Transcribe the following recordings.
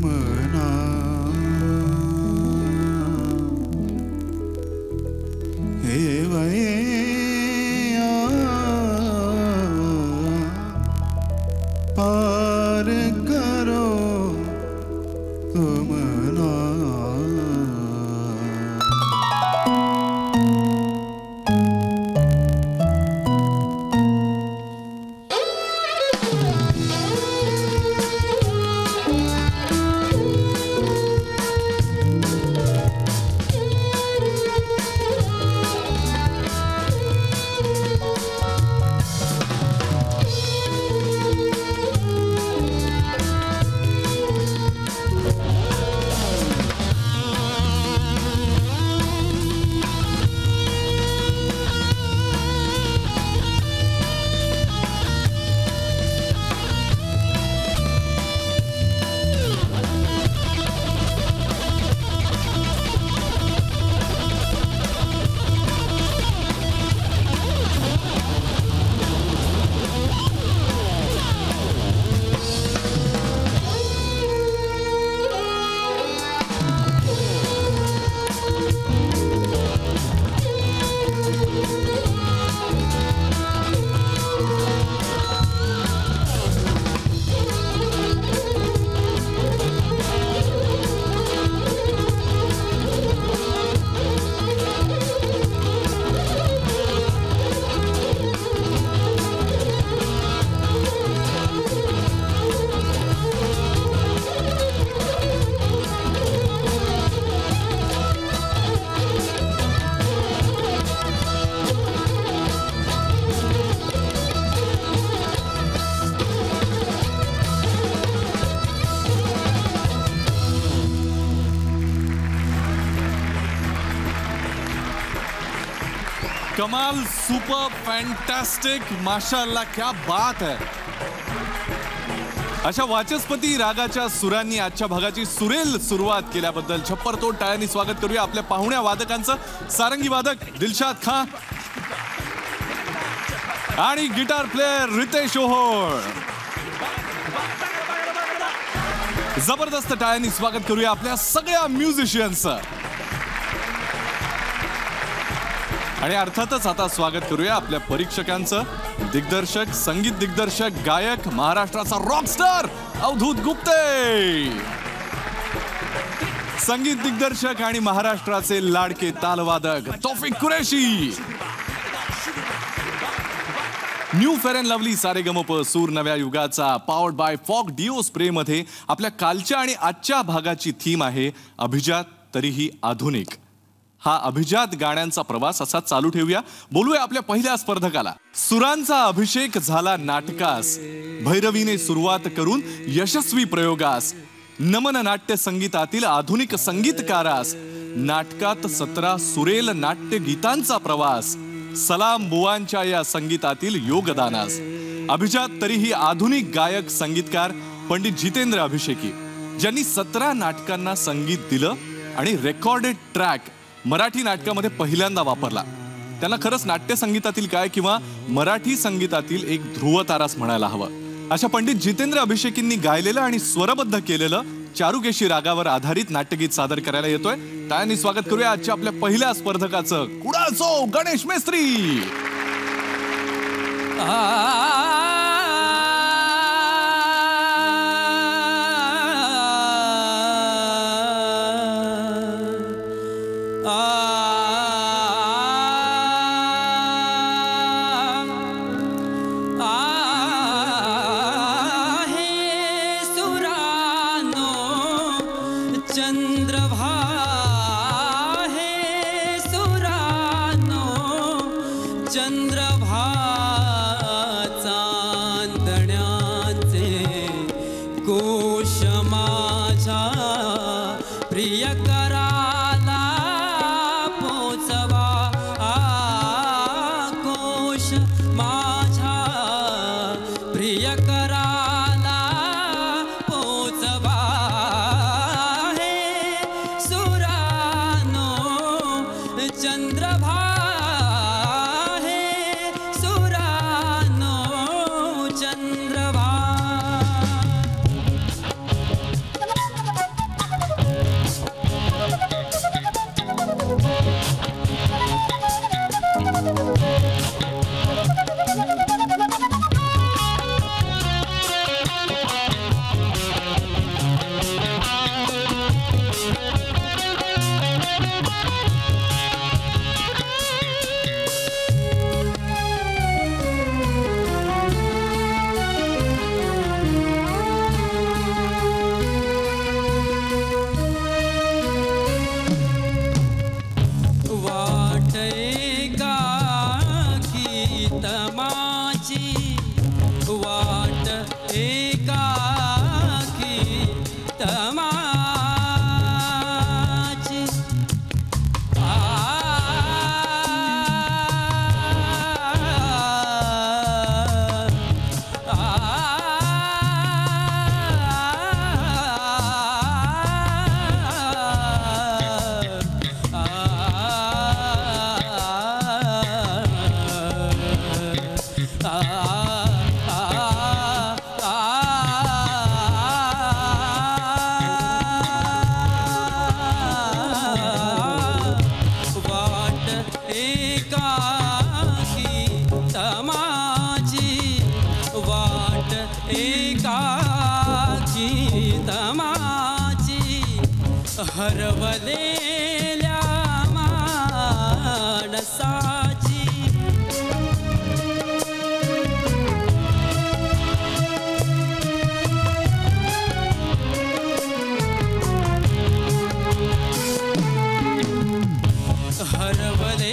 मना हे वैया पार करो तुम ना कमाल, सुपर, फैंटास्टिक, माशाअल्लाह, क्या बात है. अशा वाचस्पती रागाच्या सुरांनी आजच्या भागाची सुरेल सुरुवात केल्याबद्दल छप्परतोड टाळ्यांनी स्वागत करूया आपल्या पाहुण्या वादकांचं. सारंगी वादक दिलशाद खान आणि गिटार प्लेयर रितेश ओहोळ. जबरदस्त टाळ्यांनी स्वागत करूया आपल्या सगळ्या म्युझिशियन्सचं. आणि अर्थातच आता स्वागत करूया आपल्या परीक्षकांचं. दिग्दर्शक, संगीत दिग्दर्शक, गायक, महाराष्ट्राचा रॉकस्टार अवधूत गुप्ते. संगीत दिग्दर्शक आणि महाराष्ट्राचे लाडके तालवादक Taufiq Qureshi. New fair and lovely Sa Re Ga Ma Pa सूर नव्या युगाचा powered by Fogg deo spray मध्ये आपल्या कालच्या आणि आजच्या भागाची थीम आहे अभिजात तरीही आधुनिक. हा अभिजात गाण्यांचा प्रवास असा चालू ठेवूया. बोलूया आपल्या पहिल्या स्पर्धकाला. सुरांचा अभिषेक झाला नाटकास, भैरवीने सुरुवात करून यशस्वी प्रयोगास, नमन नाट्य संगीतातील आधुनिक संगीतकारास, नाटकात 17 सुरेल नाट्य गीतांचा प्रवास, सलाम बुवांच्या या संगीतातील योगदानास. अभिजात तरीही आधुनिक गायक संगीतकार पंडित जितेंद्र अभिषेकी, ज्यांनी 17 नाटकांना संगीत दिलं आणि रेकॉर्डेड ट्रॅक मराठी नाटकामध्ये पहिल्यांदा वापरला. त्यांना खरंच नाट्य संगीतातील काय किंवा मराठी संगीतातील एक ध्रुवतारास म्हणायला हवं. अशा पंडित जितेंद्र अभिषेकींनी गायलेलं आणि स्वरबद्ध केलेलं चारुकेशी रागावर आधारित नाट्यगीत सादर करायला येतोय. टाळ्यांनी स्वागत करूया आजच्या आपल्या पहिल्या स्पर्धकाचं. कुडाळचो गणेश मेस्त्री. हरवलेल्या माणसाची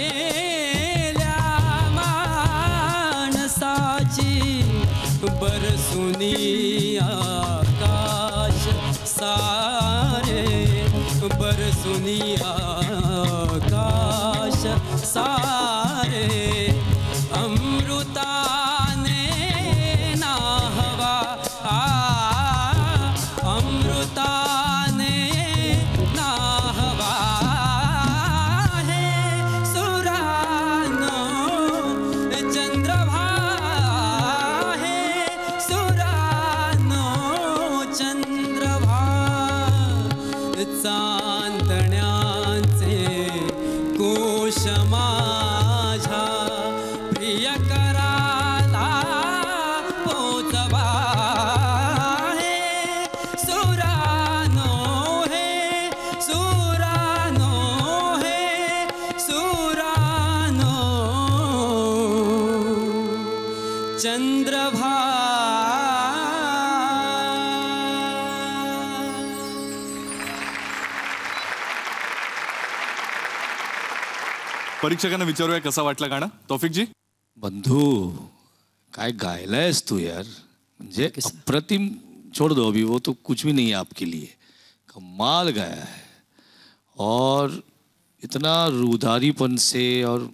हरवलेल्या माणसाची बरसुनी आकाश सारे बरसुनी आकाश सारे अमृताने नाहवा अमृताने नाहवा हे सुरानो चंद्रभा हे सुरानो चंद्रभा चांदण्याचे कोश माझ्या प्रियकराला पोचवा हे सुरानो हे सुरानो हे सुरानो चंद्रभा परीक्षकांना विचारूया कसा वाटला गाणं. तौफिक जी. बंधू काय गायलायस तू यार, म्हणजे अप्रतिम. छोड़ दो अभी, वो तो कुछ भी नहीं है आपके लिए. कमाल गाया है और इतना रुदारीपन से और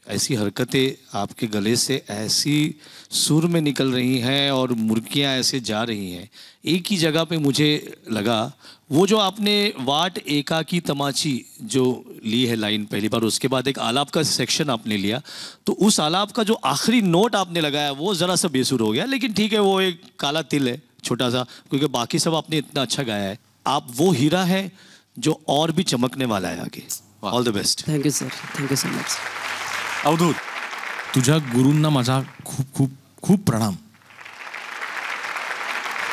ऐसी हरकतें आपके गले से ऐसी सुर में निकल रही हैं और मुर्कियाँ ऐसे जा रही हैं. एक ही जगह पे मुझे लगा वो जो आपने वाट एका की तमाची जो ली है लाइन पहली बार, उसके बाद एक आलाप का सेक्शन आपने लिया, तो उस आलाप का जो आखिरी नोट आपने लगाया वो ज़रा सा बेसुर हो गया. लेकिन ठीक है, वो एक काला तिल है छोटा सा, क्योंकि बाकी सब आपने इतना अच्छा गाया है. आप वो हीरा है जो और भी चमकने वाला है आगे. All the best. Thank you sir, thank you so much. Avdhoot. तुझ्या गुरूंना माझा खूप खूप खूप प्रणाम.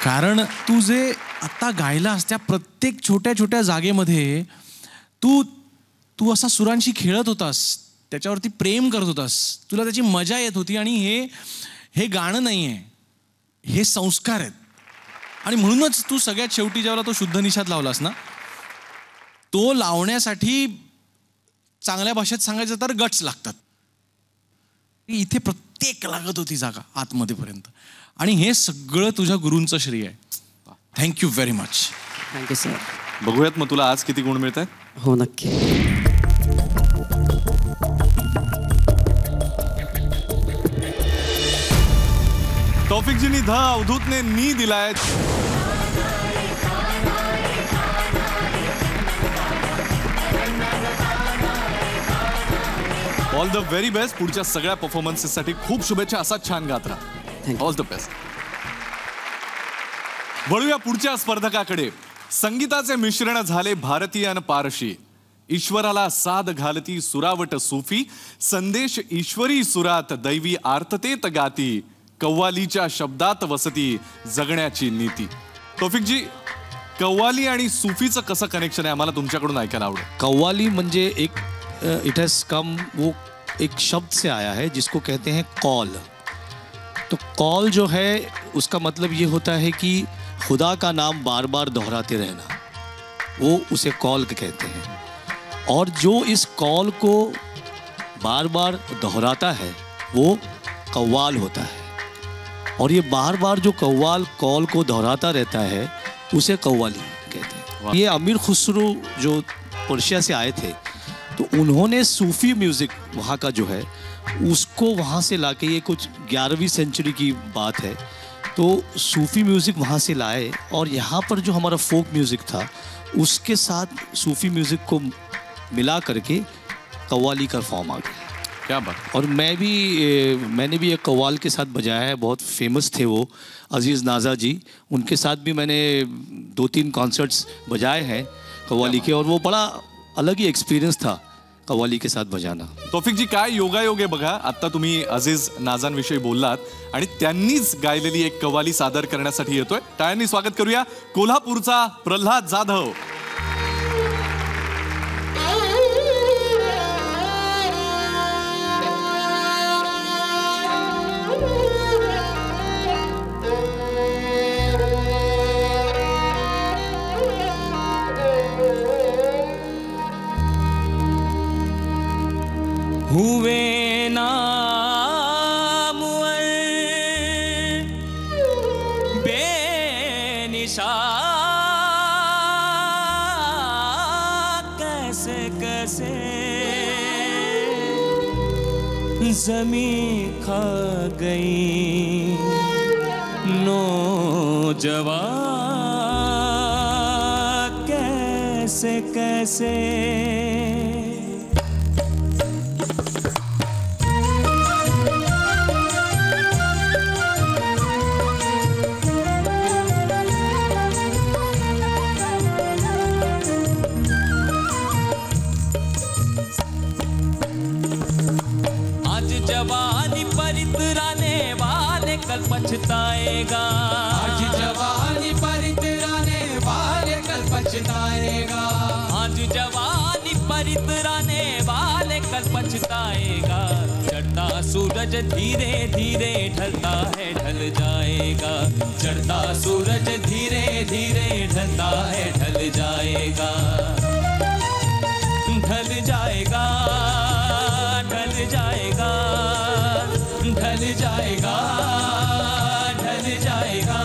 कारण तू जे आता गायलास त्या प्रत्येक छोट्या छोट्या जागेमध्ये तू तू असा सुरांशी खेळत होतास, त्याच्यावरती प्रेम करत होतास, तुला त्याची मजा येत होती. आणि हे गाणं नाही आहे, हे संस्कार आहेत. आणि म्हणूनच तू सगळ्यात शेवटी जेव्हा तो शुद्ध निषाद लावलास ना, तो लावण्यासाठी चांगल्या भाषेत सांगायचं तर गट्स लागतात. इथे प्रत्येक लागत होती जागा आतमध्येपर्यंत. आणि हे सगळं तुझ्या गुरूंचं श्रेय आहे. Thank you very much. Thank you sir. बघूयात मग तुला आज किती गुण मिळत आहेत. हो नक्की. तौफिकजींनी ध, अवधूतने नी दिलाय. All the very best. पुढच्या सगळ्या परफॉर्मन्सेससाठी खूप शुभेच्छा. असाच छान गात राहा. All the best. वळूया पुढच्या स्पर्धकाकडे. संगीताचे मिश्रण झाले भारतीय आणि पारशी. ईश्वराला साद घालती सुरावट सूफी. संदेश ईश्वरी सुरात दैवी आर्ततेत गाती. कव्वालीच्या शब्दात वसती जगण्याची नीती. तौफिकजी, कव्वाली आणि सूफीचं कसं कनेक्शन आहे आम्हाला तुमच्याकडून ऐकायला आवडेल. कव्वाली म्हणजे एक इट हैज कम, वो एक शब्द से आया है जिसको कहते हैं कॉल. तो कॉल जो है उसका मतलब ये होता है कि खुदा का नाम बार बार दोहराते रहना, वो उसे कॉल कहते हैं. और जो इस कॉल को बार बार दोहराता है वो कव्वाल होता है. और ये बार बार जो कव्वाल कॉल को दोहराता रहता है उसे कव्वाली कहते हैं. ये अमीर खुसरो जो पर्शिया से आए थे, तो उन्होंने सूफ़ी म्यूज़िक वहाँ का जो है उसको वहाँ से लाके, ये कुछ 11वीं सेंचुरी की बात है, तो सूफ़ी म्यूज़िक वहाँ से लाए और यहाँ पर जो हमारा फोक म्यूज़िक था उसके साथ सूफ़ी म्यूज़िक को मिला करके कव्वाली का फॉर्म आ गया. क्या बात. और मैंने भी एक कव्वाल के साथ बजाया है. बहुत फेमस थे वो, अजीज़ नाज़ा जी. उनके साथ भी मैंने 2-3 कॉन्सर्ट्स बजाए हैं कव्वाली के, और वो बड़ा अलग ही एक्सपीरियंस था कव्वाली के साथ बजाना. तौफिक जी, काय योगायोग आहे बघा. आता तुम्ही अजीज नाझांविषयी बोललात आणि त्यांनीच गायलेली एक कव्वाली सादर करण्यासाठी येतोय. टाळ्यांनी स्वागत करूया कोल्हापूरचा प्रल्हाद जाधव. कैसे कैसे जमीन खा गई नौजवान कैसे कैसे जवानी पर इतराने वाले कल पछताएगा। आज जवानी पर इतराने वाले कल पछताएगा। आज जवानी पर इतराने वाले कल पछताएगा। चढ़ता सूरज धीरे धीरे ढलता है ढल जाएगा। चढ़ता सूरज धीरे धीरे ढलता है ढल जाएगा। ढल जाएगा ढल जाएगा ढल जाएगा ढल जाएगा।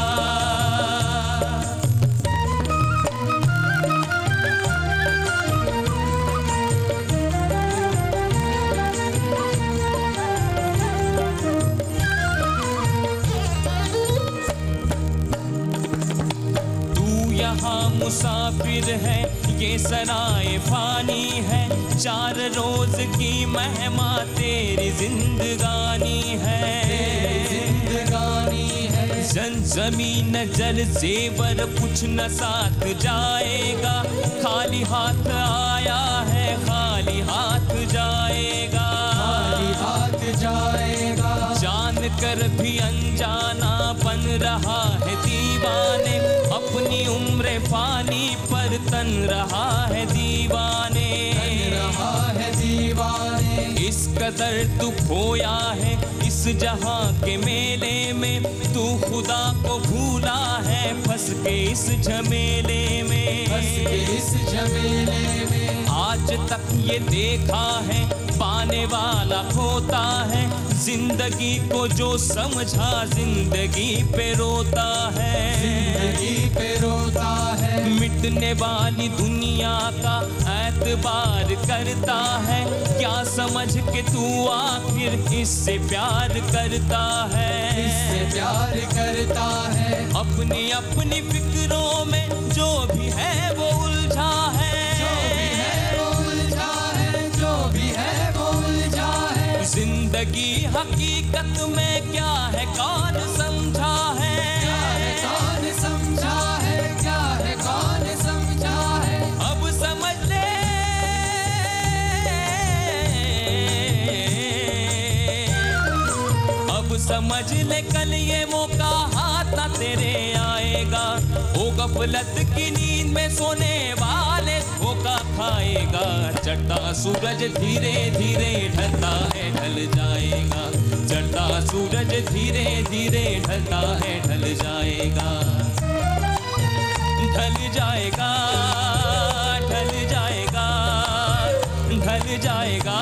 तू यहाँ मुसाफिर है ये सराय फानी है। 4 रोज की मेहमा तेरी जिंदगानी है। जमीन जल जेवर कुछ न साथ जाएगा। खाली हाथ आया है खाली हाथ जाएगा। खाली हाथ जाएगा। जान कर भी अनजाना बन रहा है दीवाने। अपनी उम्र फानी पर तन रहा है दीवाने। इस कदर तू खोया है इस जहां के मेले में। तू खुदा को भूला है फंस के इस झमेले में। आज तक ये देखा है पाने वाला खोता है। जिंदगी को जो समझा जिंदगी पे रोता है। मिटने वाली दुनिया का एतबार करता है। क्या समझ के तू आखिर इससे प्यार करता है। अपनी अपनी फिक्रों में जो भी है वो उलझा है। जिंदगी हकीकत में क्या है कौन समझा है। अब समझ ले अब समझ ले कल ये मौका हाथ ना तेरे आएगा। वो गफलत की नींद में सोने वाले धोखा खाएगा। चढ़ता सूरज धीरे धीरे ढलता है ढल जाएगा। चढ़ता सूरज धीरे धीरे ढलता है ढल जाएगा। ढल जाएगा ढल जाएगा ढल जाएगा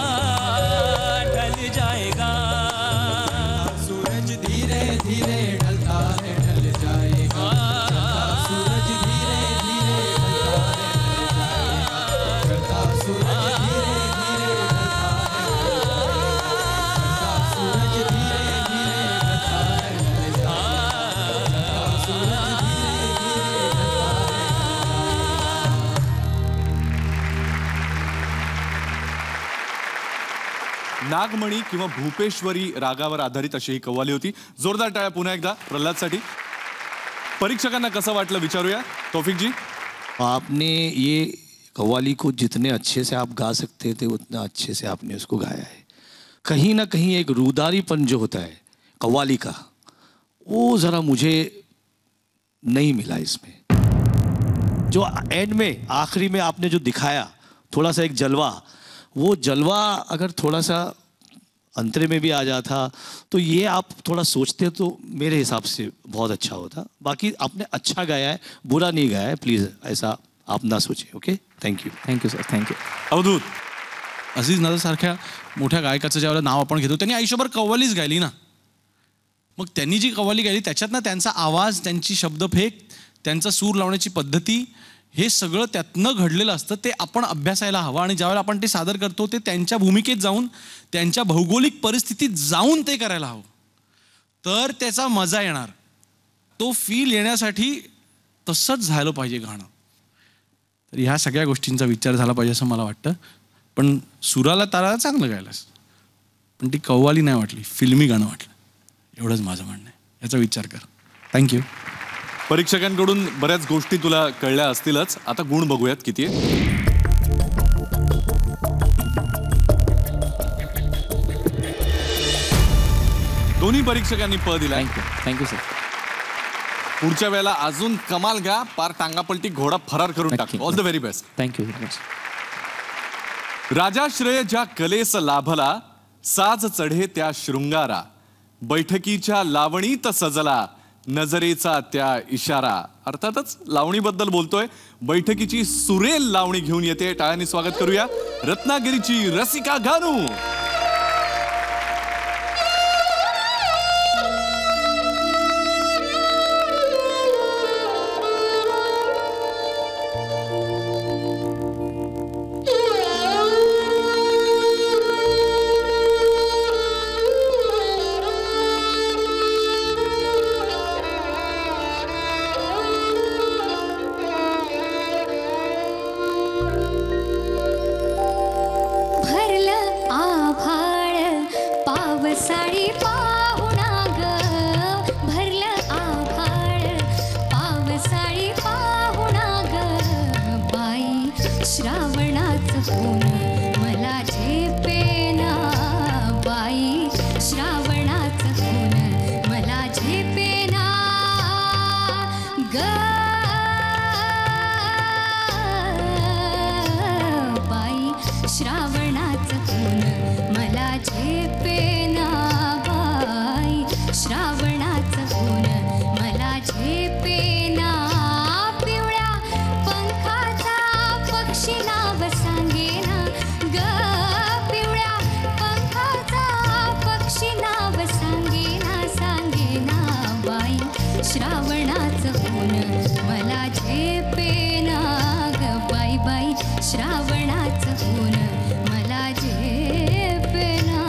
ढल जाएगा। सूरज धीरे धीरे ढलता है ढल जाएगा। सूरज धीरे धीरे ढलता है सूरज धीरे धीरे सूरज धीरे धीरे ढलता है सूरज धीरे नागमणी किंवा भूपेश्वरी रागावर आधारित अशी ही कव्वाली होती. जोरदार टाळ्या पुन्हा एकदा प्रल्हादसाठी. परीक्षकांना कसं वाटलं विचारूया. तौफिक जी, आपने ये कव्वाली को जितने अच्छे से आप गा सकते थे उतना अच्छे से आपने उसको गाया है. कहीं ना कहीं एक रूदारीपन जो होता है कव्वाली का, वो ज़रा मुझे नहीं मिला इसमें. जो एंड में आखिरी में आपने जो दिखाया थोड़ा सा एक जलवा, वो जलवा अगर थोड़ा सा अंतरे में भी आ जाता तो ये आप थोड़ा सोचते तो मेरे हिसाब से बहुत अच्छा होता. बाकी आपने अच्छा गाया है, बुरा नहीं गाया है. प्लीज़ ऐसा आप ना सोचें. Okay, thank you. Thank you sir, thank you. Avadhoot, Aziz नजरसारख्या मोठ्या गायकाचं ज्यावेळेला नाव आपण घेतो, त्यांनी आयुष्यभर कव्वालीच गायली ना. मग त्यांनी जी कव्वाली गायली त्याच्यातनं त्यांचा आवाज, त्यांची शब्दफेक, त्यांचा सूर लावण्याची पद्धती, हे सगळं त्यातनं घडलेलं असतं. ते आपण अभ्यासायला हवं आणि ज्यावेळेला आपण ते सादर करतो ते त्यांच्या भूमिकेत जाऊन, त्यांच्या भौगोलिक परिस्थितीत जाऊन ते करायला हवं, तर त्याचा मजा येणार. तो फील येण्यासाठी तसंच झालं पाहिजे गाणं. तर ह्या सगळ्या गोष्टींचा विचार झाला पाहिजे असं मला वाटतं. पण सुराला ताराला चांगलं गायलंस, पण ती कव्वाली नाही वाटली, फिल्मी गाणं वाटलं. एवढंच माझं म्हणणं आहे. याचा विचार कर. थँक्यू. परीक्षकांकडून बऱ्याच गोष्टी तुला कळल्या असतीलच. आता गुण बघूयात किती आहे. दोन्ही परीक्षकांनी प दिलाय. Thank you sir. पुढच्या वेळेला अजून कमाल गा, पार टांगापलटी घोडा फरार करून टाक. All the very best. Thank you very much. राजाश्रय ज्या कलेस लाभला, साज चढे त्या शृंगारा, बैठकीच्या लावणीत सजला, नजरेचा त्या इशारा. अर्थातच लावणीबद्दल बोलतोय. बैठकीची सुरेल लावणी घेऊन येते. टाळ्यांनी स्वागत करूया रत्नागिरीची रसिका गानू. साडी पाहुणा ग, भरलं आभाळ पावसाळी पाहुणा ग, बाई श्रावणाच ऊन मला झेपेना, बाई श्रावणाच ऊन मला झेपेना ग, बाई श्रावणाच ऊन मला झेपेना, श्रावणाच ऊन मला झेपेना, पिवळ्या पंखाचा पक्षी नाव सांगेना ग, पिवळ्या पंखाचा पक्षी नाव सांगेना, सांगेना, बाई श्रावणाच ऊन मला झेपेना ग, बाई बाई श्रावणाच ऊन मला झेपेना.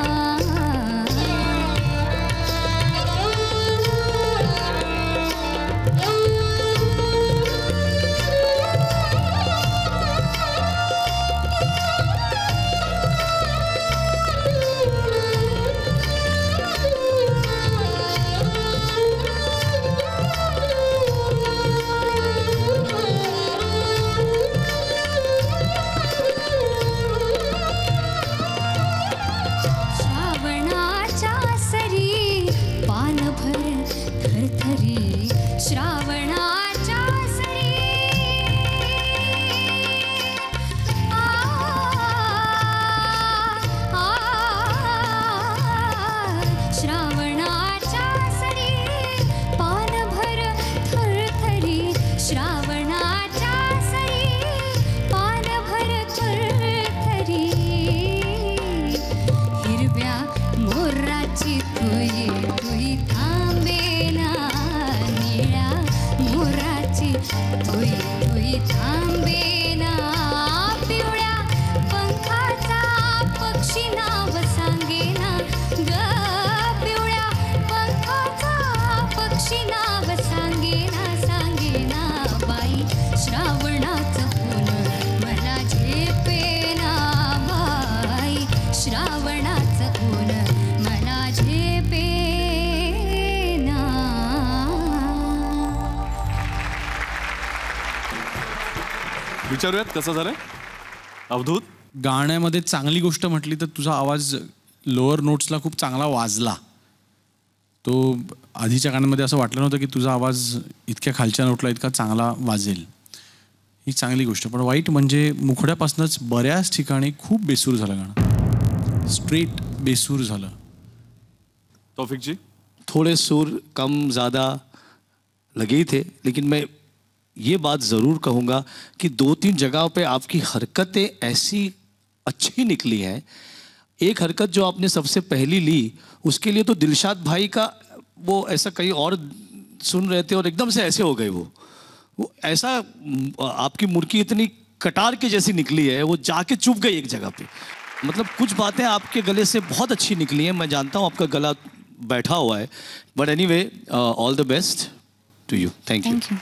श्रावणाच्या सरी श्रावणाच्या सरी पानभर थरथरी, श्रावणाच्या सरी पानभर थरथरी, हिरव्या मोराची तुई तुई थांबेना, मोराची तुई तुई थांबेना, पिवळ्या पंखाचा पक्षी नाव सांगेना ग, पिवळ्या पंखाचा पक्षी नाव सांगेना, सांगेना, बाई श्रावणाच ऊन मला झेपेना, बाई श्रावणाच ऊन मला झेपेना. विचारूयात कसं झालंय अवधूत. गाण्यामध्ये चांगली गोष्ट म्हटली तर तुझा आवाज लोअर नोट्सला खूप चांगला वाजला. तो आधीच्या गाण्यांमध्ये असं वाटलं नव्हतं की तुझा आवाज इतक्या खालच्या नोटला इतका चांगला वाजेल. ही चांगली गोष्ट. पण वाईट म्हणजे मुखड्यापासूनच बऱ्याच ठिकाणी खूप बेसूर झालं गाणं, स्ट्रेट बेसूर झालं. तौफिक जी. थोड़े सुर कम ज़्यादा लगे ही थे, लेकिन मैं ये बात ज़रूर कहूँगा कि 2-3 जगहों पे आपकी हरकतें ऐसी अच्छी निकली हैं. एक हरकत जो आपने सबसे पहली ली, उसके लिए तो दिलशाद भाई का वो ऐसा कहीं और सुन रहे थे और एकदम से ऐसे हो गए, वो ऐसा आपकी मुर्की इतनी कटार के जैसी निकली है, वो जाके चुप गई एक जगह पे। मतलब कुछ बातें आपके गले से बहुत अच्छी निकली हैं। मैं जानता हूँ आपका गला बैठा हुआ है, but anyway all the best to you. Thank you. Thank you.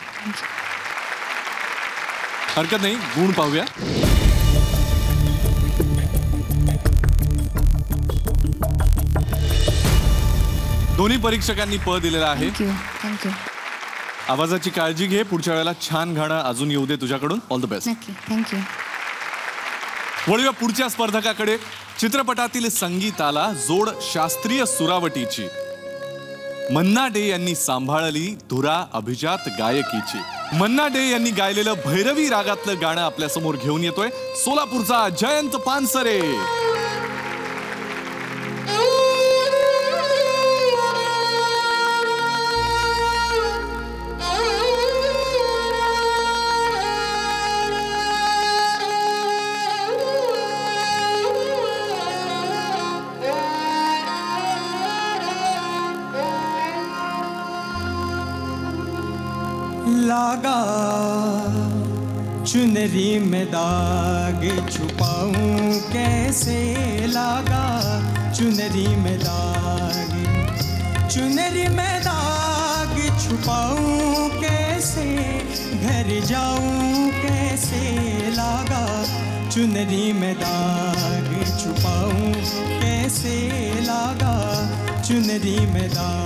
हरकत नाही, गुण पाहूया. दोन्ही परीक्षकांनी प दिलेला आहे. थँक्यू. थँक्यू. आवाजाची काळजी घे, पुढच्या वेळेला छान गाणं अजून येऊ दे तुझ्याकडून. All the best. नक्की. थँक्यू. वळूया पुढच्या स्पर्धकाकडे. चित्रपटातील संगीताला जोड शास्त्रीय सुरावटीची. मन्ना डे यांनी सांभाळली धुरा अभिजात गायकीची. मन्ना डे यांनी गायलेलं भैरवी रागातलं गाणं आपल्या समोर घेऊन येतोय सोलापूरचा जयंत पानसरे. लागा चुनरी में दाग छुपाऊं कैसे, लागा चुनरी में दाग, चुनरी में दाग छुपाऊं कैसे, घर जाऊं कैसे, लागा चुनरी में दाग छुपाऊं कैसे, लागा चुनरी में दाग.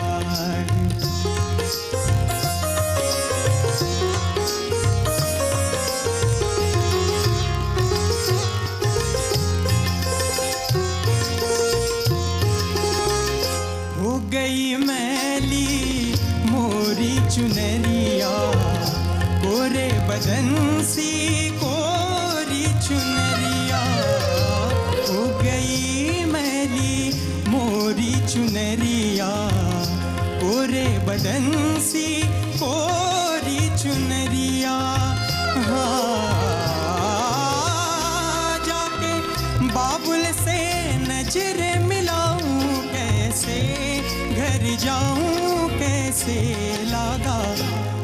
गई मैली मोरी चुनरिया, कोरे बदन सी कोरी चुनरिया. हो गई मैली मोरी चुनरिया, कोरे बदन सी कोरी चुनरिया. जाके बाबुल से नजर मिलाऊं कैसे, घर जाऊं कैसे, लागा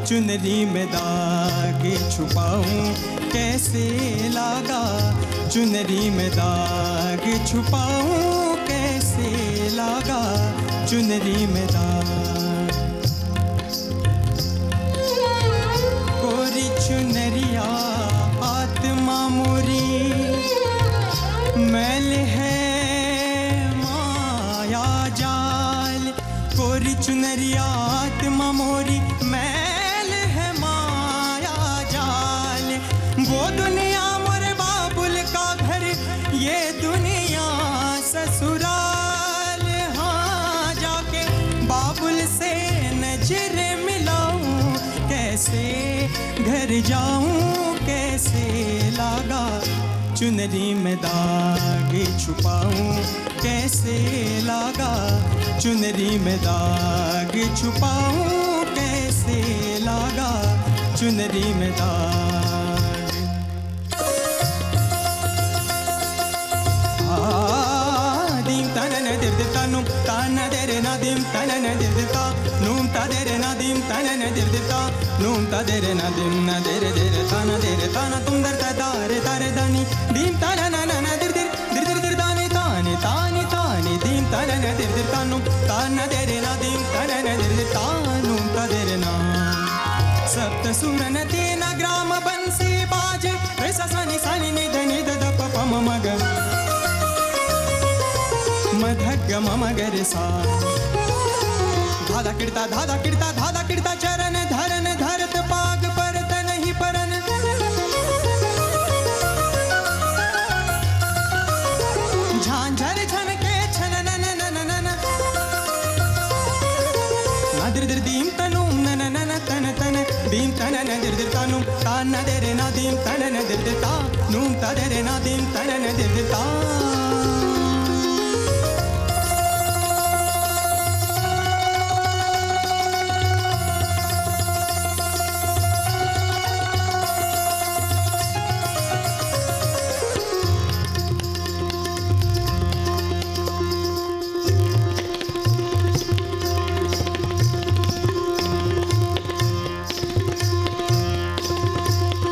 चुनरी में दाग छुपाऊं कैसे, लागा चुनरी में दाग छुपाऊं कैसे, लागा चुनरी में दाग. कोरी चुनरिया आत्मा मोरी मैल है माया जाल, कोरी चुनरिया आत्मा मोरी मैल है माया जाल. वो दुनिया मोरे बाबुल का घर, ये दुनिया ससुराल. हाँ जाके बाबुल से नजर मिलाऊं कैसे, घर जाऊं कैसे, लागा चुनरी में दाग छुपाऊं कैसे, लागा चुनरी में दाग छुपाऊं कैसे, लागा चुनरी में दाग. दीम तनन दिरदिता नुम ताना देरे ना दीम तनन दिरदिता नुम ता देरे ना दीम तनन दिरदिता नुम ता देरे ना दीम ना देरे देरे ताना तुम दर तारे तारे दानी दीम ताना ना ना दिर दिर दिर दिर दिर दानी तानी तानी तानी दीम तनन दिरदिता नुम ताना देरे ना दीम तनन दिरदिता नुम ता देरे ना. सप्त सुरन तीन ग्राम बंसी बाजे, वैसा सानी सानी निध निध दप पम मग मधग मम गर सा. धादा किड़ता चरण धरन धरत पाग परत नहीं परन. झांझर झन के छन नन नन नन नादिर दिर दीम तनुम नन नन तन तन दीम तन न दिर दिर तनुम तान न देरे ना दीम तन न दिर दिर ता नूम ता देरे ना दीम तन न दिर दिर ता.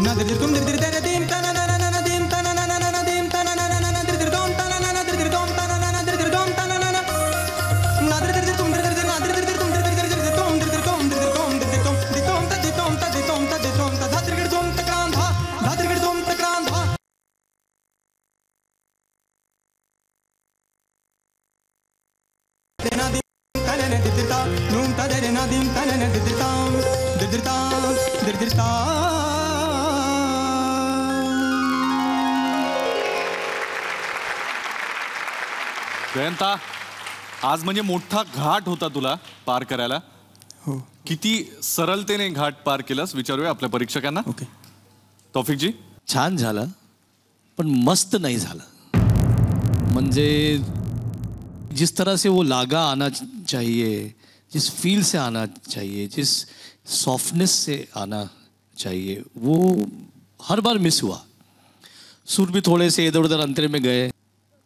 na dir dir tum dir dir dere dim ta na na na na dim ta na na na na dim ta na na na na dir dir dom ta na na na dir dir dom ta na na na dir dir dom ta na na na na dir dir tum dir dir na dir dir tum dir dir dir dir dom dir dir dom dir dir dom dir dir dom di dom ta di dom ta di dom ta di dom ta dir dir dom ta kran dha dir dir dom ta kran dha na dim ta na na dir dir ta num ta dere na dim ta na na dir dir tam dir dir ta dir dir ta Jayanta आज म्हणजे मोठा घाट होता तुला पार करायला. हो. किती सरळतेने घाट पार केलास विचारूया आपल्या परीक्षकांना. ओके. तौफिकजी. छान झालं पण मस्त नहीं झालं. म्हणजे जिस तरह से वो लागा आना चाहिए, जिस फील से आना चाहिए, जिस सॉफ्टनेस से आना चाहिए, वो हर बार मिस हुआ. सुर भी थोड़े से इधर उधर अंतरे में गए.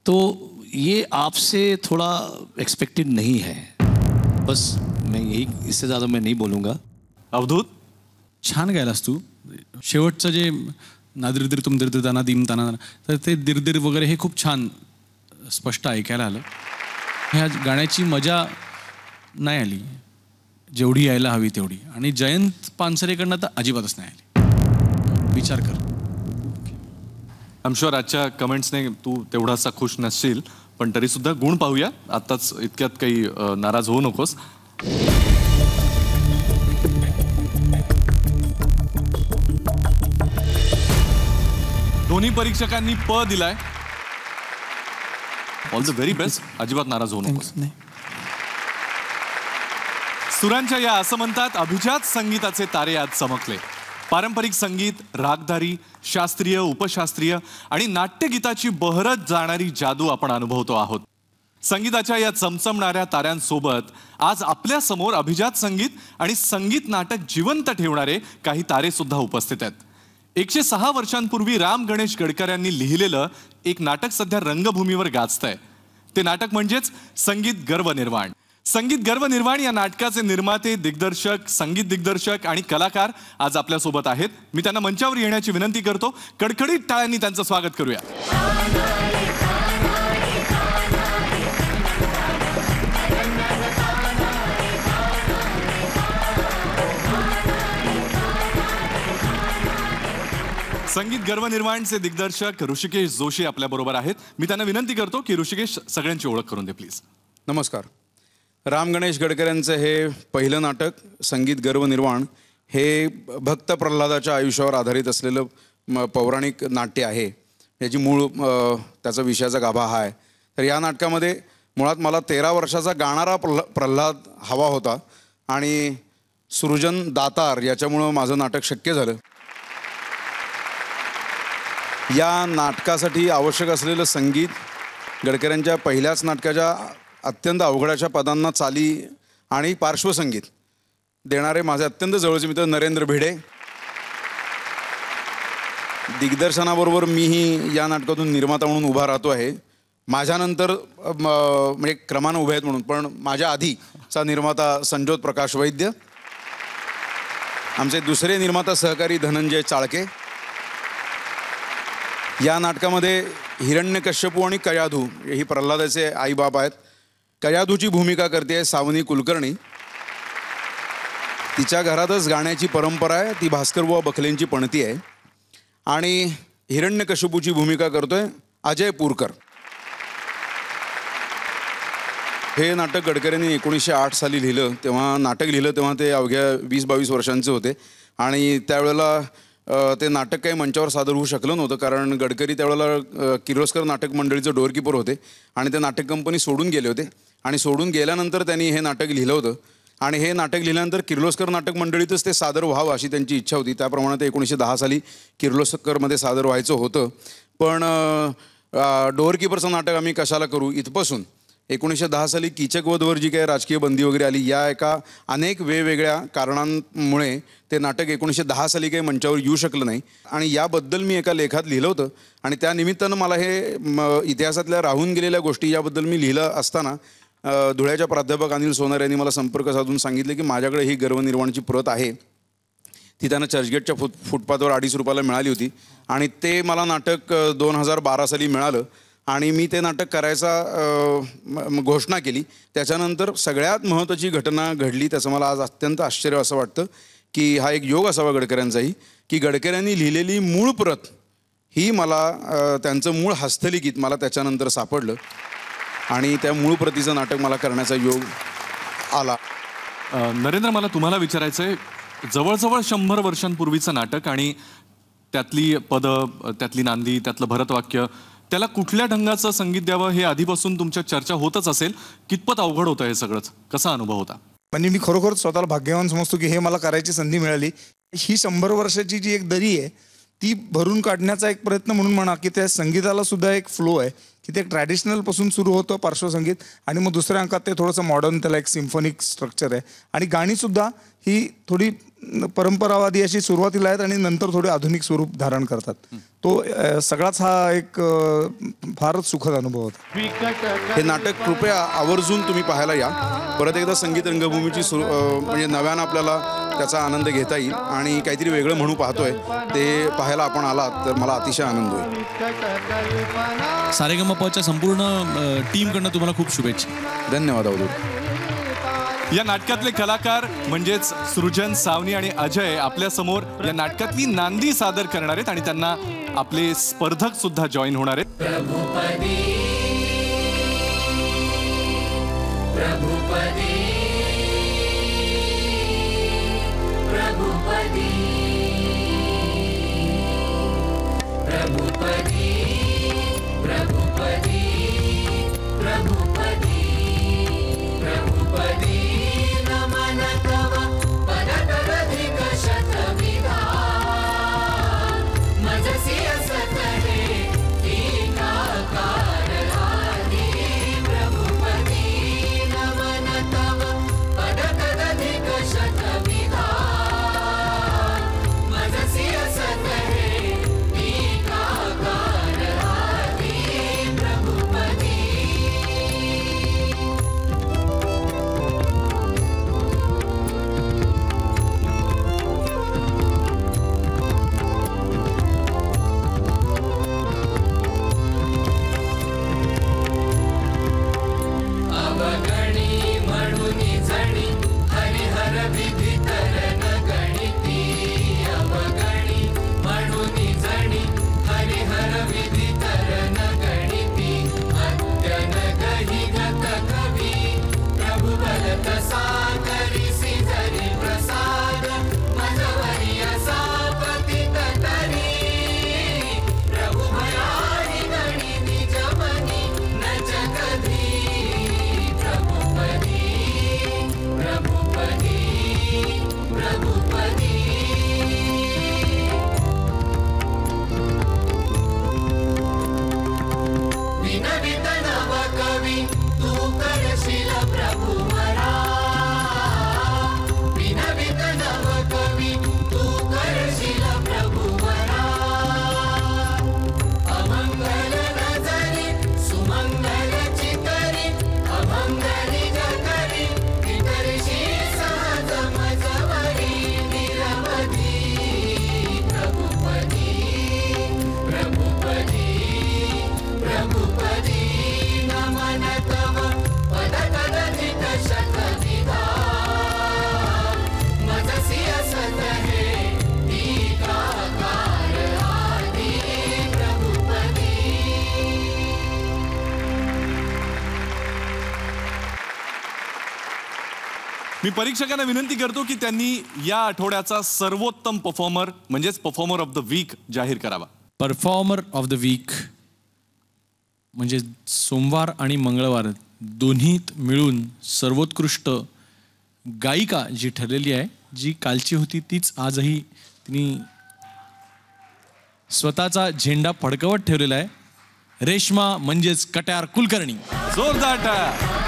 तो ये आपसे थोड़ा एक्सपेक्टेड नहीं है. बस मैं यही, इससे ज़्यादा मैं नहीं बोलूँगा. अवधूत. छान गायलास तू. शेवटचं जे नादिरदिर तुम दिरदिर ताना दिम ताना, तर ते दिरदिर वगैरे हे खूप छान स्पष्ट ऐकायला आलं. ह्या गाण्याची मजा नाही आली जेवढी यायला हवी तेवढी. आणि जयंत पानसरेकडनं तर अजिबातच नाही आली. विचार कर. आय एम शुअर आजच्या कमेंट्सने तू तेवढासा खुश नसशील, पण तरी सुद्धा गुण पाहूया. आत्ताच इतक्यात काही नाराज होऊ नकोस. दोन्ही परीक्षकांनी प दिलाय. All the very best. अजिबात नाराज होऊ नकोस. सुरांच्या या असं म्हणतात अभिजात संगीताचे तारे आज चमकले. पारंपरिक संगीत, रागधारी, शास्त्रीय, उपशास्त्रीय आणि नाट्यगीताची बहरत जाणारी जादू आपण अनुभवतो आहोत. संगीताच्या या चमचमणाऱ्या ताऱ्यांसोबत आज आपल्या समोर अभिजात संगीत आणि संगीत नाटक जिवंत ठेवणारे काही तारे सुद्धा उपस्थित आहेत. 106 वर्षांपूर्वी राम गणेश गडकर यांनी लिहिलेलं एक नाटक सध्या रंगभूमीवर गाजतंय. ते नाटक म्हणजेच संगीत गर्व निर्वाण. संगीत गर्व निर्वाण या नाटकाचे निर्माते, दिग्दर्शक, संगीत दिग्दर्शक आणि कलाकार आज आपल्यासोबत आहेत. मी त्यांना मंचावर येण्याची विनंती करतो. कडकडीत टाळ्यांनी त्यांचं स्वागत करूया. संगीत गर्व निर्माणचे दिग्दर्शक ऋषिकेश जोशी आपल्या बरोबर आहेत. मी त्यांना विनंती करतो की ऋषिकेश सगळ्यांची ओळख करून दे प्लीज. नमस्कार. राम गणेश गडकर यांचं हे पहिलं नाटक संगीत गर्व निर्वाण हे भक्त प्रल्हादाच्या आयुष्यावर आधारित असलेलं पौराणिक नाट्य आहे. याची मूळ त्याचा विषयाचा गाभा हा आहे. तर या नाटकामध्ये मुळात मला 13 वर्षाचा गाणारा प्रल्हाद हवा होता आणि सृजन दातार याच्यामुळं माझं नाटक शक्य झालं. या नाटकासाठी आवश्यक असलेलं संगीत गडकऱ्यांच्या पहिल्याच नाटकाच्या अत्यंत अवघडाच्या पदांना चाली आणि पार्श्वसंगीत देणारे माझे अत्यंत जवळचे मित्र नरेंद्र भिडे. दिग्दर्शनाबरोबर मीही या नाटकातून निर्माता म्हणून उभा राहतो आहे. माझ्यानंतर म्हणजे क्रमानं उभे आहेत म्हणून, पण माझ्या आधीचा निर्माता संजोत प्रकाश वैद्य, आमचे दुसरे निर्माता सहकारी धनंजय चाळके. या नाटकामध्ये हिरण्यकश्यपू आणि कयाधू ही प्रल्हादाचे आईबाप आहेत. कयाधूची भूमिका करते सावनी कुलकर्णी. तिच्या घरातच गाण्याची परंपरा आहे. ती भास्करबुवा बखलेंची पणती आहे. आणि हिरण्यकश्यपूची भूमिका करतोय अजय पूरकर. हे नाटक गडकरींनी 1908 साली लिहिलं. तेव्हा नाटक लिहिलं तेव्हा ते अवघ्या 20-22 वर्षांचे होते. आणि त्यावेळेला ते नाटक काही मंचावर सादर होऊ शकलं नव्हतं, कारण गडकरी त्यावेळेला किर्लोस्कर नाटक मंडळीचं डोअरकीपर होते आणि ते नाटक कंपनी सोडून गेले होते. आणि सोडून गेल्यानंतर त्यांनी हे नाटक लिहिलं होतं. आणि हे नाटक लिहिल्यानंतर किर्लोस्कर नाटक मंडळीतच ते सादर व्हावं अशी त्यांची इच्छा होती. त्याप्रमाणे ते 1910 साली किर्लोस्करमध्ये सादर व्हायचं होतं. पण डोअरकीपरचं नाटक आम्ही कशाला करू इथपासून 1910 साली कीचकवधवर जी काही राजकीय बंदी वगैरे आली, या एका अनेक वेगवेगळ्या कारणांमुळे ते नाटक 1910 साली काही मंचावर येऊ शकलं नाही. आणि याबद्दल मी एका लेखात लिहिलं होतं. आणि त्या निमित्तानं मला हे इतिहासातल्या राहून गेलेल्या गोष्टी याबद्दल मी लिहिलं असताना धुळ्याच्या प्राध्यापक अनिल सोनार यांनी मला संपर्क साधून सांगितले की माझ्याकडे ही गर्वनिर्वाणची प्रत आहे, ती त्यांना चर्चगेटच्या फुटपाथवर 2.5 रुपयाला मिळाली होती आणि ते मला नाटक 2012 साली मिळालं आणि मी ते नाटक करायचा घोषणा केली. त्याच्यानंतर सगळ्यात महत्त्वाची घटना घडली. त्याचं मला आज अत्यंत आश्चर्य असं वाटतं की हा एक योग असावा गडकऱ्यांचाही, की गडकऱ्यांनी लिहिलेली मूळ प्रत ही मला त्यांचं मूळ हस्तलिखित मला त्याच्यानंतर सापडलं आणि त्या मूळ प्रतीचं नाटक मला करण्याचा योग आला. नरेंद्र, मला तुम्हाला विचारायचं आहे, जवळजवळ 100 वर्षांपूर्वीचं नाटक आणि त्यातली पदं, त्यातली नांदी, त्यातलं भरतवाक्य, त्याला कुठल्या ढंगाचं संगीत द्यावं हे आधीपासून तुमच्या चर्चा होतच असेल. कितपत अवघड होतं हे सगळंच? कसा अनुभव होता? म्हणजे मी खरोखर स्वतःला भाग्यवान समजतो की हे मला करायची संधी मिळाली. ही 100 वर्षाची जी एक दरी आहे ती भरून काढण्याचा एक प्रयत्न म्हणून म्हणा की त्या संगीताला सुद्धा एक फ्लो आहे की ते ट्रॅडिशनल पासून सुरू होतं पार्श्वसंगीत आणि मग दुसऱ्या अंकात ते थोडंसं मॉडर्न, त्याला एक सिम्फॉनिक स्ट्रक्चर आहे आणि गाणीसुद्धा ही थोडी परंपरावादी अशी सुरुवातीला आहेत आणि नंतर थोडे आधुनिक स्वरूप धारण करतात. तो सगळाच हा एक फारच सुखद अनुभव होता. हे नाटक कृपया आवर्जून तुम्ही पाहायला या. परत एकदा संगीत रंगभूमीची म्हणजे नव्यानं आपल्याला त्याचा आनंद घेता येईल आणि काहीतरी वेगळं म्हणू पाहतोय ते पाहायला आपण आलात तर मला अतिशय आनंद होईल. सारेगमपच्या संपूर्ण टीमकडनं तुम्हाला खूप शुभेच्छा. धन्यवाद अवधूत. या नाटकातले कलाकार म्हणजेच सृजन, सावनी आणि अजय आपल्या समोर या नाटकातली नांदी सादर करणार आहेत आणि त्यांना आपले स्पर्धक सुद्धा जॉईन होणार आहेत. प्रभुपदी प्रभुपदी प्रभुपदी प्रभुपदी प्रभुपदी प्रभुपदी प्रभुपदी नमन तव पदतरधिक शतविधा मजसी असतरे टीकाकार आदि प्रभुपदी नमन तव पदतरधिक शतविधा मजसी असतरे टीकाकार आदि प्रभुपदी. अवगणी म्हणूनी जणी हरिहर विधी तरण गणिती. अवगणी म्हणूनी जणी हरिहर विधी तरण गणिती. अद्यन गही गत कवी प्रभु बलत सागरिसी जरी प्रसाद मजवरी असा पतित तरी. प्रभु भयाही गणी निज मनी नच कधी. प्रभुपदी प्रभुपदी प्रभुपदी. विनवित नव कवी तू करशील प्रभुवरा. विनवित नव कवी तू करशील प्रभुवरा. अमंगल नजरी सुमंगल चितरी अमंगली जगरी इतरशी सहज मजवरी निरवधी. प्रभुपदी प्रभुपदी प्रभुपदी नमन तव पदतरधिक शतविधा मजसी असतरे टीकाकार आदि प्रभुपदी. मी परीक्षकांना विनंती करतो की त्यांनी या आठवड्याचा सर्वोत्तम परफॉर्मर म्हणजेच परफॉर्मर ऑफ द वीक जाहीर करावा. परफॉर्मर ऑफ द वीक म्हणजे सोमवार आणि मंगळवार दोन्हीत मिळून सर्वोत्कृष्ट गायिका जी ठरलेली आहे, जी कालची होती तीच आजही तिने स्वतःचा झेंडा फडकवत ठेवलेला आहे. रेश्मा म्हणजेच कट्यार कुलकर्णी. जोरदार टाळ्या.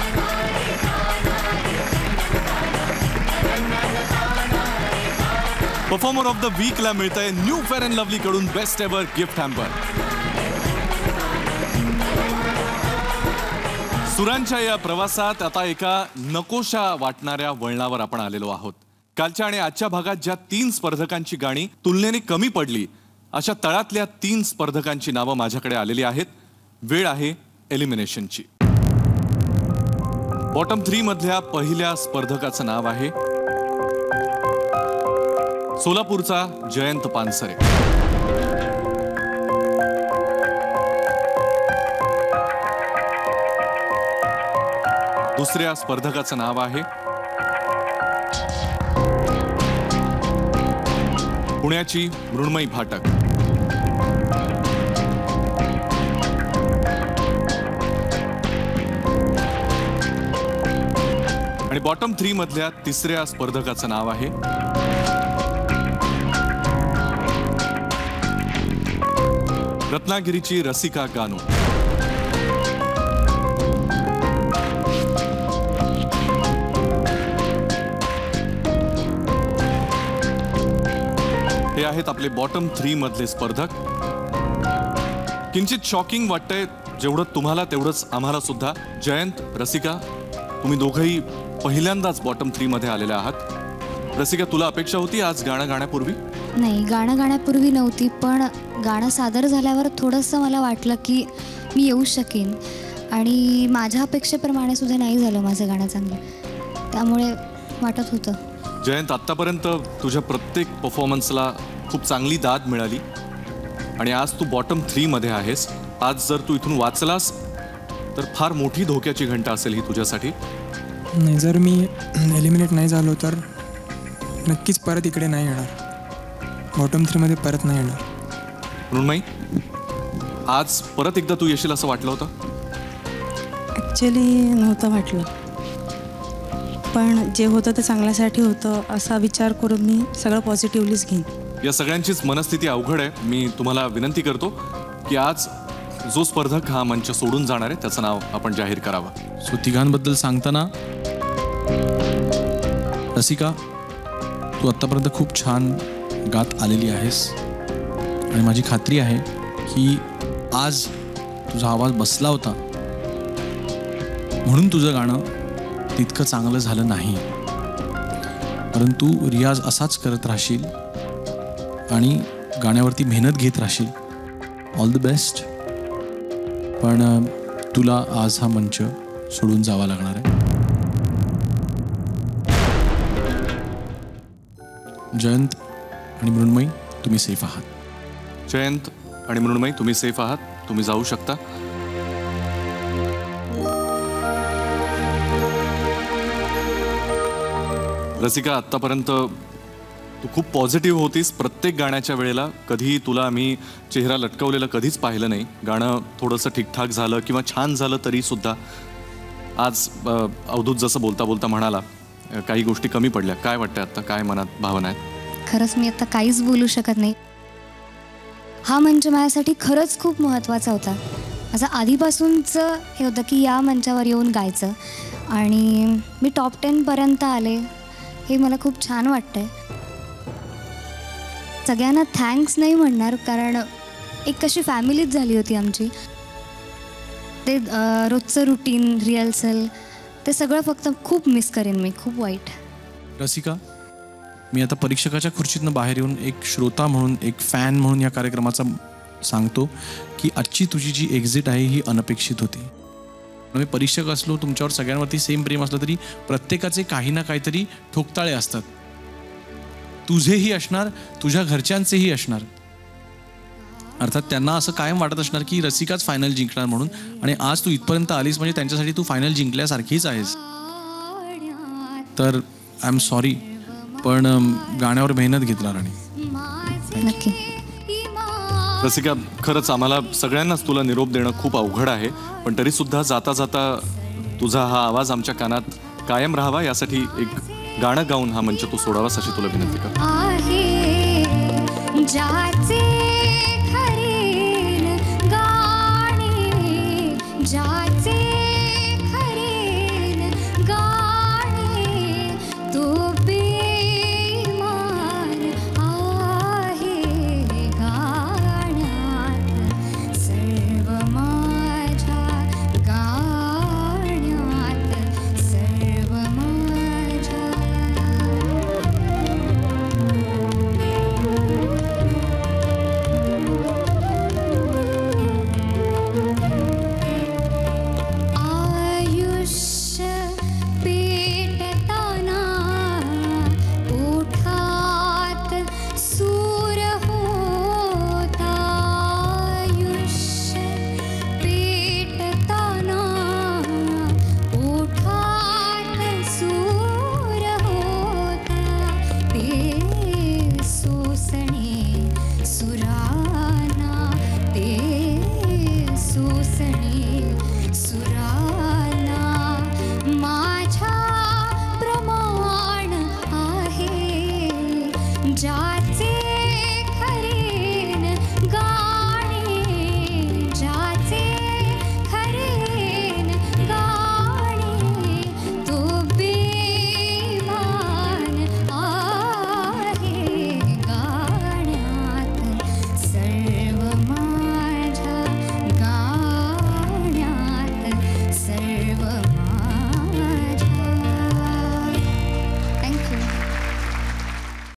परफॉर्मर ऑफ द वीकला मिळतंय न्यू फेअर अँड लवली कडून बेस्ट एव्हर गिफ्ट हॅम्पर. सुरांच्या या प्रवासात आता एका नकोशा वाटणाऱ्या वळणावर आपण आलेलो आहोत. कालच्या आणि आजच्या भागात ज्या 3 स्पर्धकांची गाणी तुलनेने कमी पडली अशा तळातल्या 3 स्पर्धकांची नावं माझ्याकडे आलेली आहेत. वेळ आहे एलिमिनेशनची. बॉटम 3 मधल्या पहिल्या स्पर्धकाचं नाव आहे सोलापूरचा जयंत पानसरे. दुसऱ्या स्पर्धकाचं नाव आहे पुण्याची मृण्मयी फाटक. आणि बॉटम 3 मधल्या तिसऱ्या स्पर्धकाचं नाव आहे रत्नागिरीची रसिका गानू. हे आहेत आपले बॉटम 3 मधले स्पर्धक. किंचित शॉकिंग वाटतंय, जेवढं तुम्हाला तेवढंच आम्हाला सुद्धा. जयंत, रसिका, तुम्ही दोघंही पहिल्यांदाच बॉटम 3 मध्ये आलेले आहात. रसिका, तुला अपेक्षा होती आज गाणं गाण्यापूर्वी? नाही, गाणं गाण्यापूर्वी नव्हती, पण गाणं सादर झाल्यावर थोडंसं मला वाटलं की मी येऊ शकेन. आणि माझ्या अपेक्षेप्रमाणे सुद्धा नाही झालं माझं गाणं चांगलं, त्यामुळे वाटत होतं. जयंत, आत्तापर्यंत तुझ्या प्रत्येक परफॉर्मन्सला खूप चांगली दाद मिळाली आणि आज तू बॉटम 3 मध्ये आहेस. आज जर तू इथून वाचलास तर फार मोठी धोक्याची घंटा असेल ही तुझ्यासाठी. नाही, जर मी एलिमिनेट नाही झालो तर नक्कीच परत इकडे नाही येणार, बॉटम 3 मध्ये परत नाही येणार. मृण्मयी, आज परत एकदा तू येशील असं वाटलं होतं? ॲक्च्युली नव्हतं वाटलं, पण जे होतं ते चांगल्यासाठी होतं असा विचार करून मी सगळं पॉझिटिव्हलीच घेईन. या सगळ्यांचीच मनस्थिती अवघड आहे. मी तुम्हाला विनंती करतो की आज जो स्पर्धक हा मंच सोडून जाणार आहे त्याचं नाव आपण जाहीर करावं. सो तिघांबद्दल सांगताना, रसिका, तू आत्तापर्यंत खूप छान गात आलेली आहेस आणि माझी खात्री आहे की आज तुझा आवाज बसला होता म्हणून तुझं गाणं तितकं चांगलं झालं नाही. परंतु रियाज असाच करत राहशील आणि गाण्यावरती मेहनत घेत राहशील. All the best. पण तुला आज हा मंच सोडून जावा लागणार आहे. जयंत आणि मृण्मयी, तुम्ही सेफ आहात. जयंत आणि मृण्मयी, तुम्ही सेफ आहात, तुम्ही जाऊ शकता. रसिका, आत्तापर्यंत तू खूप पॉझिटिव्ह होतीस प्रत्येक गाण्याच्या वेळेला. कधीही तुला आम्ही चेहरा लटकवलेला कधीच पाहिलं नाही. गाणं थोडंसं ठीकठाक झालं किंवा छान झालं तरी सुद्धा आज अवधूत जसं बोलता बोलता म्हणाला काही गोष्टी कमी पडल्या. काय वाटतं आत्ता, काय मनात भावना आहेत? खरंच मी आता काहीच बोलू शकत नाही. हा मंच माझ्यासाठी खरंच खूप महत्त्वाचा होता. असं आधीपासूनचं हे होतं की या मंचावर येऊन गायचं आणि मी टॉप 10 पर्यंत आले, हे मला खूप छान वाटतंय. सगळ्यांना थँक्स नाही म्हणणार, कारण एक कशी फॅमिलीच झाली होती आमची. ते रोजचं रुटीन, रिहर्सल, ते सगळं फक्त खूप मिस करेन मी, खूप वाईट. रसिका, मी आता परीक्षकाच्या खुर्चीतनं बाहेर येऊन एक श्रोता म्हणून, एक फॅन म्हणून या कार्यक्रमाचा सांगतो की आजची तुझी जी एक्झिट आहे ही अनपेक्षित होती. मी परीक्षक असलो, तुमच्यावर सगळ्यांवरती सेम प्रेम असलं तरी प्रत्येकाचे काही ना काहीतरी ठोकताळे असतात. तुझेही असणार, तुझ्या घरच्यांचेही असणार. अर्थात त्यांना असं कायम वाटत असणार की रसिकाच फायनल जिंकणार म्हणून. आणि आज तू इथपर्यंत आलीस म्हणजे त्यांच्यासाठी तू फायनल जिंकल्यासारखीच आहेस. तर आय एम सॉरी, पण गाण्यावर मेहनत घेतला राणी. नक्की. रसिका, खरंच आम्हाला सगळ्यांनाच तुला निरोप देणं खूप अवघड आहे, पण तरी सुद्धा जाता जाता तुझा हा आवाज आमच्या कानात कायम राहावा यासाठी एक गाणं गाऊन हा मंच तू सोडावास अशी तुला विनंती करतो.